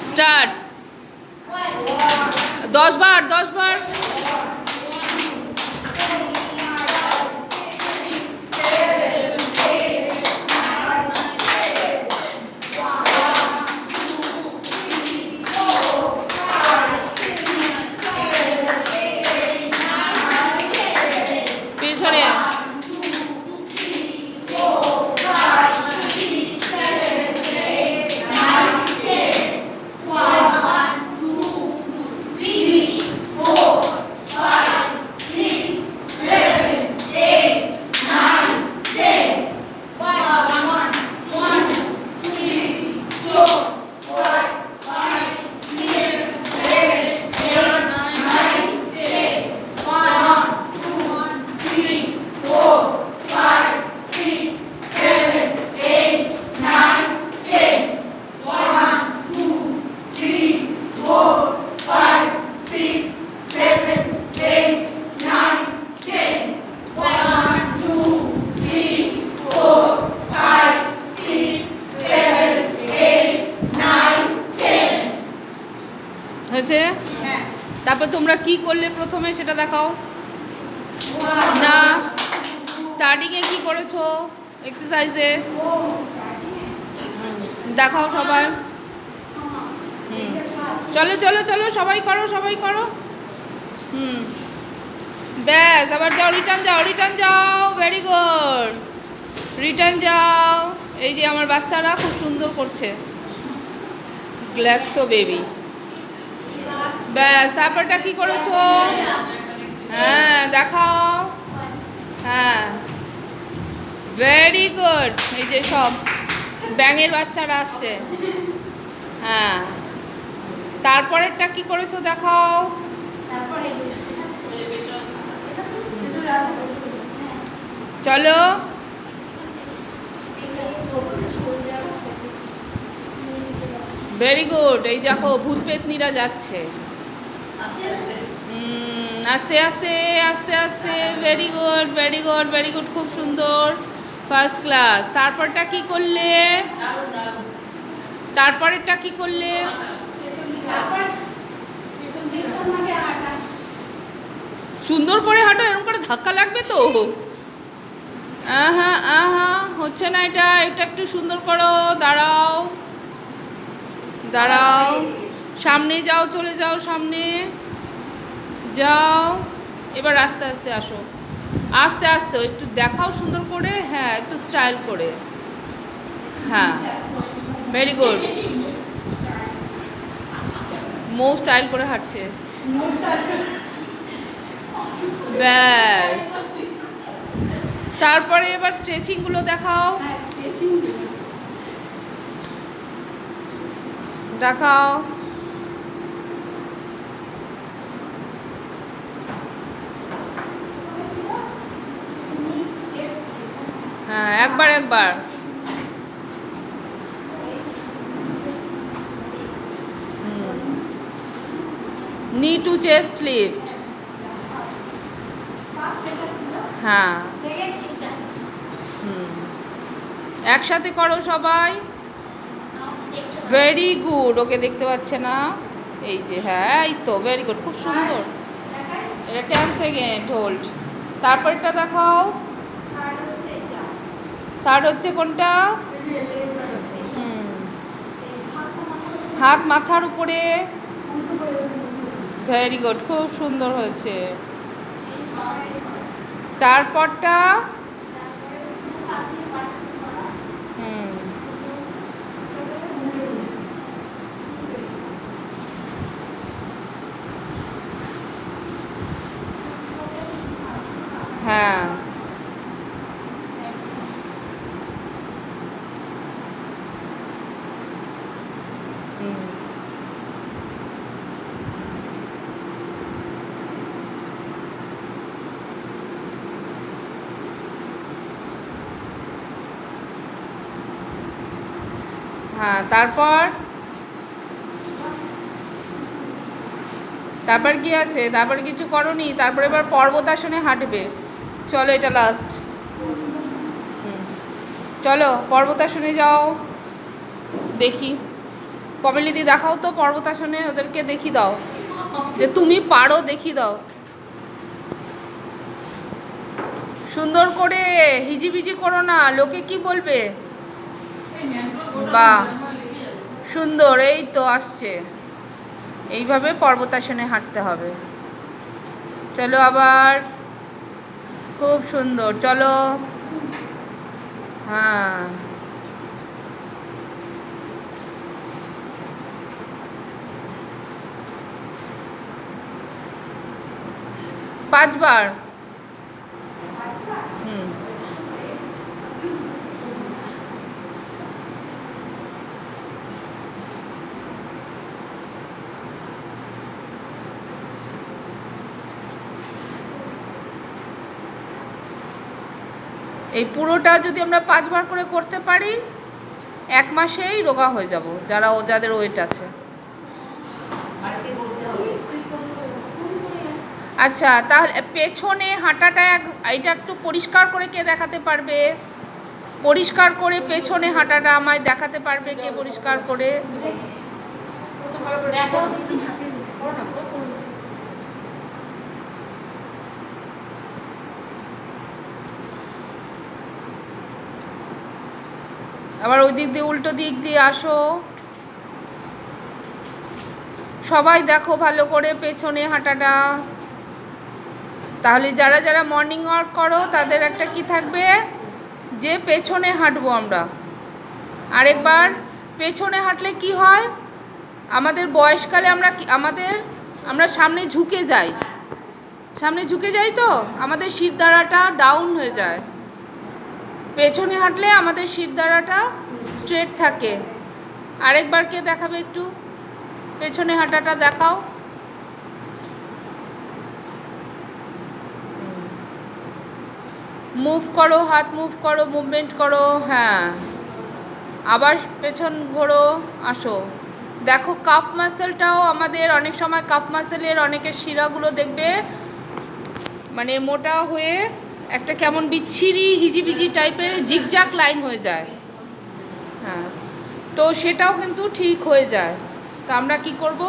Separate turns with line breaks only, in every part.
Start. 10 বার 10 বার। পিছনে হয়েছে। তারপর তোমরা কি করলে প্রথমে সেটা দেখাও না। স্টার্টিংয়ে কি করেছো এক্সারসাইজে দেখাও সবাই। চলো চলো চলো সবাই করো সবাই করো। ব্যাস আবার যাও, রিটার্ন যাও, রিটার্ন যাও। ভেরি গুড, রিটার্ন যাও। এই যে আমার বাচ্চারা খুব সুন্দর করছে। Glaxo baby. ব্যাস তারপরটা কি করেছো? হ্যাঁ দেখাও। হ্যাঁ ভেরি গুড। এই যে সব ব্যাঙের বাচ্চারা আসছে। হ্যাঁ তারপরেরটা কি করেছো দেখাও। চলো ভেরি গুড। এই দেখো ভূত পেতনিরা যাচ্ছে আস্তে আস্তে আস্তে আস্তে। Very good very good very good, খুব সুন্দর, ফার্স্ট ক্লাস। তারপরটা কি করলে? তারপরেরটা কি করলে? সুন্দর করে হাঁটো, এরকম করে ধাক্কা লাগবে তো। আহা আহা হচ্ছে না এটা, এটা একটু সুন্দর করো। দাঁড়াও দাঁড়াও, সামনে যাও, চলে যাও, সামনে যাও। এবার আস্তে আস্তে আসো, আস্তে আস্তে একটু দেখাও সুন্দর করে। হ্যাঁ একটু স্টাইল করে। হ্যাঁ ভেরি গুড। মৌ স্টাইল করে হাঁটছে। ব্যাস তারপরে এবার স্ট্রেচিংগুলো দেখাও। দেখাও। হ্যাঁ একবার একবার। নি টু চেস্ট লিফট। হ্যাঁ একসাথে করো সবাই। Very good. ওকে দেখতে পাচ্ছে না, এই যে। হ্যাঁ এই তো ভেরি গুড, খুব সুন্দর। এটা 10 সেকেন্ড হোল্ড। তারপরটা দেখাও। থার্ড হচ্ছে কোনটা? হাত মাথার উপরে। ভেরি গুড, খুব সুন্দর হয়েছে। তারপরটা হ্যাঁ হ্যাঁ তারপর তারপর কি আছে? তারপর কিছু করোনি? তারপর এবার পর্বতাসনে হাঁটবে। চলো এটা লাস্ট। চলো পর্বতাসনে যাও দেখি। কমলিদি দেখাও তো পর্বতাসনে, ওদেরকে দেখিয়ে দাও যে তুমি পারো, দেখিয়ে দাও সুন্দর করে। হিজিবিজি করো না, লোকে কি বলবে। বাহ, সুন্দর, এই তো আসছে। এইভাবে পর্বতাসনে হাঁটতে হবে। চলো আবার, খুব সুন্দর, চলো। হ্যাঁ, পাঁচবার। হুম, এই পুরোটা যদি আমরা 5বার করে করতে পারি, 1 মাসেই রোগা হয়ে যাব, যাদের ওয়েট আছে। আচ্ছা, তাহলে পেছনে হাঁটাটা এটা একটু পরিষ্কার করে কে দেখাতে পারবে? পরিষ্কার করে পেছনে হাঁটাটা আমায় দেখাতে পারবে কে পরিষ্কার করে? আবার ওই দিক দিয়ে, উল্টো দিক দিয়ে আসো। সবাই দেখো ভালো করে পেছনে হাঁটাটা। তাহলে যারা যারা মর্নিং ওয়াক করো তাদের একটা কি থাকবে, যে পেছনে হাঁটবো আমরা। আরেকবার, পেছনে হাঁটলে কি হয়, আমাদের বয়সকালে আমরা সামনে ঝুঁকে যাই, তো আমাদের শিরদাঁড়াটা ডাউন হয়ে যায়। পেছনে হাঁটলে আমাদের শিরদাঁড়াটা স্ট্রেট থাকে। আরেকবার কে দেখাবে একটু পেছনে হাঁটাটা দেখাও। মুভ করো, হাত মুভ করো, মুভমেন্ট করো। হ্যাঁ, আবার পেছন ঘোরো, আসো। দেখো কাফ মাসেলটাও আমাদের অনেক সময়, কাফ মাসেলের অনেকের শিরাগুলো দেখবে মানে মোটা হয়ে একটা কেমন বিচ্ছিরি হিজিবিজি টাইপের জিগজ্যাগ লাইন হয়ে যায়। হ্যাঁ, তো সেটাও কিন্তু ঠিক হয়ে যায়। তো আমরা কি করব,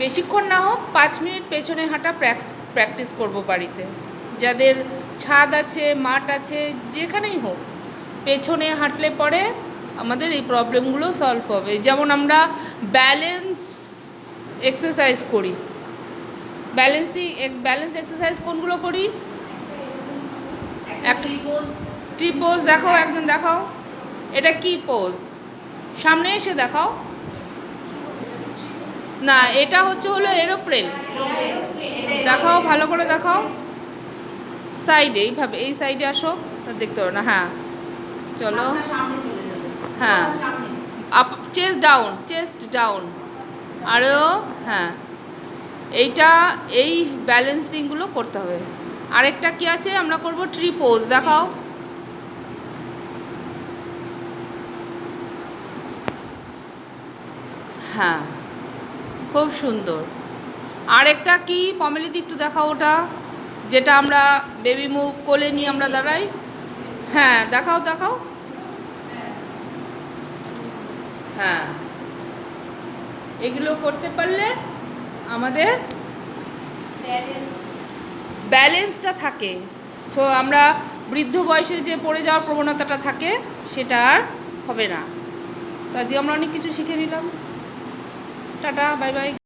বেশিক্ষণ না হোক 5 মিনিট পেছনে হাঁটা প্র্যাকটিস করব বাড়িতে। যাদের ছাদ আছে, মাঠ আছে, যেখানেই হোক, পেছনে হাঁটলে পরে আমাদের এই প্রবলেমগুলো সলভ হবে। যেমন আমরা ব্যালেন্স এক্সারসাইজ করি, ব্যালেন্স এক্সারসাইজ কোনগুলো করি? ট্রি পোজ দেখাও, একজন দেখাও, এটা কি পোজ? সামনে এসে দেখাও না, এটা হলো এরোপ্লেন। দেখাও, ভালো করে দেখাও। সাইডে, এইভাবে এই সাইডে আসো, দেখতে পারো না। হ্যাঁ, চলো। হ্যাঁ, আপ, চেস্ট ডাউন আরও। হ্যাঁ, এই ব্যালেন্সিংগুলো করতে হবে। আরেকটা কি আছে, আমরা করব ট্রি পোজ। দেখাও। হ্যাঁ, খুব সুন্দর। আরেকটা কি কমলিদি একটু দেখাও, ওটা যেটা আমরা বেবি মুভ কোলে নিয়ে আমরা দাঁড়াই। হ্যাঁ, দেখাও। হ্যাঁ, এগুলো করতে পারলে আমাদের ব্যালেন্সটা থাকে। তো আমরা বৃদ্ধ বয়সে যে পড়ে যাওয়ার প্রবণতাটা থাকে সেটা আর হবে না। তো আজকে আমরা অনেক কিছু শিখে নিলাম। Tata, bye bye.